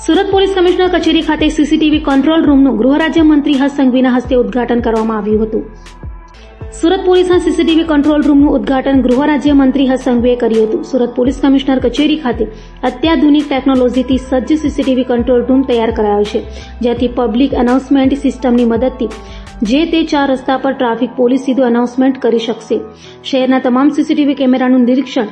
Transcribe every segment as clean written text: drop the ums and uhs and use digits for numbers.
Surat police commissioner કચેરી ખાતે CCTV control રૂમનું ગૃહ રાજ્યમંત્રી હર્ષ સંઘવીના હસ્તે ઉદ્ઘાટન કરવામાં આવ્યું હતું. સુરત પોલીસના સીસીટીવી કંટ્રોલ રૂમનું ઉદ્ઘાટન ગૃહ રાજ્યમંત્રી હર્ષ સંઘવીએ કર્યું હતું. સુરત પોલીસ કમિશનર કચેરી ખાતે અત્યાધુનિક ટેકનોલોજીથી સજ્જ સીસીટીવી કંટ્રોલ રૂમ તૈયાર કરાયો છે, જ્યાંથી પબ્લિક એનાઉન્સમેન્ટ સિસ્ટમની મદદથી જે તે 4 રસ્તા પર ટ્રાફિક પોલીસ સીધું એનાઉન્સમેન્ટ કરી શકશે. શહેરના તમામ સીસીટીવી કેમેરાનું નિરીક્ષણ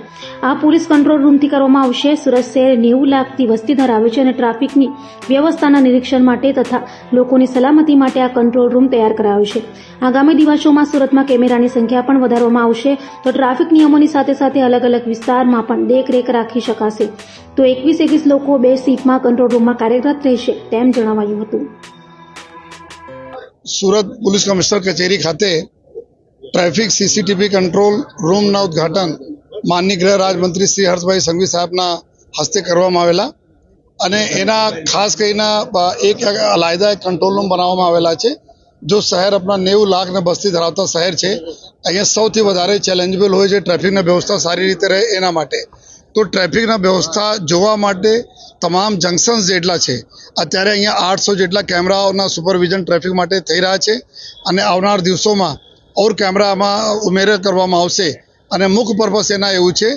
આ પોલીસ કંટ્રોલ રૂમથી કરવામાં આવશે. સુરત શહેર 90 લાખથી વસ્તી ધરાવે છે અને ટ્રાફિકની વ્યવસ્થાના નિરીક્ષણ માટે તથા લોકોની સલામતી માટે આ કંટ્રોલ રૂમ તૈયાર કરાયો છે. આગામી દિવસોમાં સુરતમાં કેમેરાની સંખ્યા પણ વધારવામાં આવશે તો ટ્રાફિક નિયમોની સાથે સાથે અલગ અલગ વિસ્તારમાં પણ દેખરેખ રાખી શકાશે. તો 21 લોકો 2 શિફ્ટમાં કંટ્રોલ રૂમમાં કાર્યરત રહેશે તેમ જણાવાયું હતું. સુરત પોલીસ કમિશનર કચેરી ખાતે ટ્રાફિક સીસીટીવી કંટ્રોલ રૂમના ઉદ્ઘાટન માનનીય ગૃહ રાજમંત્રી શ્રી હર્ષભાઈ સંઘવી સાહેબના હસ્તે કરવામાં આવેલા અને એના ખાસ કરીને એક અલાયદા કંટ્રોલ રૂમ બનાવવામાં આવેલા છે. જો શહેર આપણા 90 લાખને વસ્તી ધરાવતા શહેર છે, અહીંયા સૌથી વધારે ચેલેન્જેબલ હોય છે ટ્રાફિકની વ્યવસ્થા સારી રીતે રહે એના માટે. તો ટ્રાફિકના વ્યવસ્થા જોવા માટે તમામ જંકશન્સ જેટલા છે અત્યારે અહીંયા 800 જેટલા કેમેરાઓના સુપરવિઝન ટ્રાફિક માટે થઈ રહ્યા છે અને આવનાર દિવસોમાં ઓર કેમેરામાં ઉમેરો કરવામાં આવશે. અને મુખ્ય પર્પસ એના એવું છે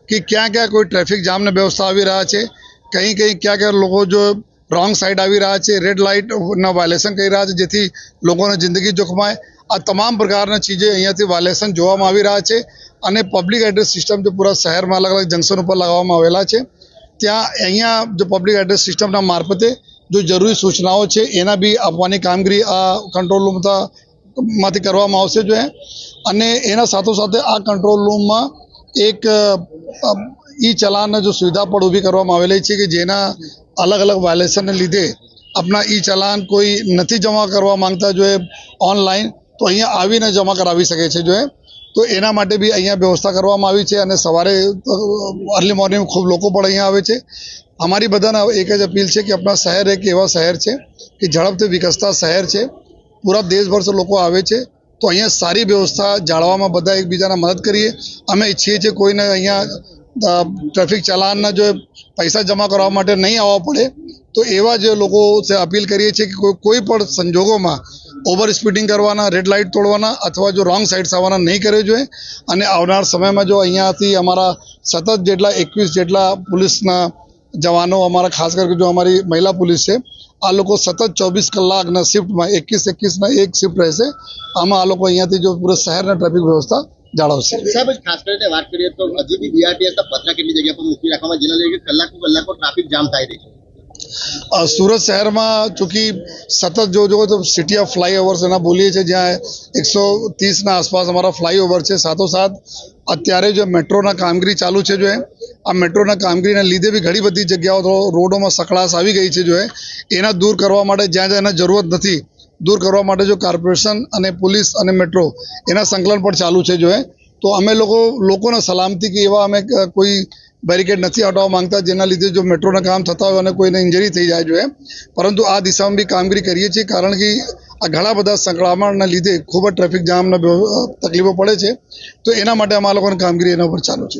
કે ક્યાં ક્યાં કોઈ ટ્રાફિક જામની વ્યવસ્થા આવી રહ્યા છે, ક્યાં ક્યાં લોકો જો રોંગ સાઈડ આવી રહ્યા છે, રેડ લાઇટના વાયલેશન કરી રહ્યા છે જેથી લોકોની જિંદગી જોખમાય. આ તમામ પ્રકારના ચીજો અહીંયાથી વાયલેશન જોવામાં આવી રહ્યા છે અને પબ્લિક એડ્રેસ સિસ્ટમ જો પૂરા શહેરમાં અલગ અલગ જંકશન ઉપર લગાવવામાં આવેલા છે, ત્યાં અહીંયા જો પબ્લિક એડ્રેસ સિસ્ટમના મારફતે જો જરૂરી સૂચનાઓ છે એના બી આપવાની કામગીરી આ કંટ્રોલ રૂમમાંથી કરવામાં આવશે જોઈએ. અને એના સાથોસાથે આ કંટ્રોલ રૂમમાં એક ઈ ચલાનની જો સુવિધા પણ ઊભી કરવામાં આવેલી છે કે જેના અલગ અલગ વાયલેશનને લીધે આપણા ઈ ચલાન કોઈ નથી જમા કરવા માંગતા જોઈએ ઓનલાઈન, તો અહીંયા આવીને જમા કરાવી શકે છે જોઈએ. તો એના માટે બી અહીંયા વ્યવસ્થા કરવામાં આવી છે અને સવારે અર્લી મોર્નિંગ ખૂબ લોકો પણ અહીંયા આવે છે. અમારી બધાને એક જ અપીલ છે કે આપણા શહેર એક એવા શહેર છે કે ઝડપથી વિકસતા શહેર છે, પૂરા દેશભરથી લોકો આવે છે. તો અહીંયા સારી વ્યવસ્થા જાળવવામાં બધા એકબીજાને મદદ કરીએ. અમે ઈચ્છીએ છીએ કોઈને અહીંયા ટ્રાફિક ચલાનના જો પૈસા જમા કરવા માટે નહીં આવવા પડે, તો એવા જે લોકો અપીલ કરીએ છીએ કે કોઈ પણ સંજોગોમાં ઓવર સ્પીડિંગ કરવાના, રેડ લાઇટ તોડવાના અથવા જો રોંગ સાઇડ્સ આવવાના નહીં કરવું જોઈએ. અને આવનાર સમયમાં જો અહીંયાથી અમારા સતત જેટલા 21 જેટલા પોલીસના જવાનો અમારા ખાસ કરીને જો અમારી મહિલા પોલીસ છે, આ લોકો સતત 24 કલાકના શિફ્ટમાં 21-21ના એક શિફ્ટ રહેશે. આમાં આ લોકો અહીંયાથી જો પૂરા શહેરના ટ્રાફિક વ્યવસ્થા જાળવશે. સાહેબ, ખાસ કરીને વાત કરીએ તો હજુ બી બીઆરટીએસ પથરા કેટલી જગ્યા પર મૂકી રાખવામાં જેના લીધે કલાકો ટ્રાફિક જામ થાય રહી છે. સુરત શહેરમાં ચૂંકી સતત જો તો સિટી ઓફ ફ્લાયઓવર્સ એના બોલીએ છીએ, જ્યાં 130ના આસપાસ અમારા ફ્લાયઓવર છે. સાથોસાથ અત્યારે જો મેટ્રોના કામગીરી ચાલુ છે, જો આ મેટ્રોના કામગીરીના લીધે બી ઘણી બધી જગ્યાઓ રોડોમાં સકળાશ આવી ગઈ છે. જો એના દૂર કરવા માટે જ્યાં જ્યાં એના જરૂરત નથી દૂર કરવા માટે જો કોર્પોરેશન અને પોલીસ અને મેટ્રો એના સંકલન પણ ચાલુ છે. જો તો અમે લોકોના સલામતી કે એવા અમે કોઈ બેરિકેડ નથી હટાવવા માંગતા જેના લીધે જો મેટ્રોના કામ થતા હોય અને કોઈને ઇન્જરી થઈ જાય જોઈએ. પરંતુ આ દિશામાં બી કામગીરી કરીએ છીએ, કારણ કે આ ઘણા બધા સંકળામણના લીધે ખૂબ જ ટ્રાફિક જામના તકલીફો પડે છે. તો એના માટે અમારા લોકોની કામગીરી એના ઉપર ચાલુ છે.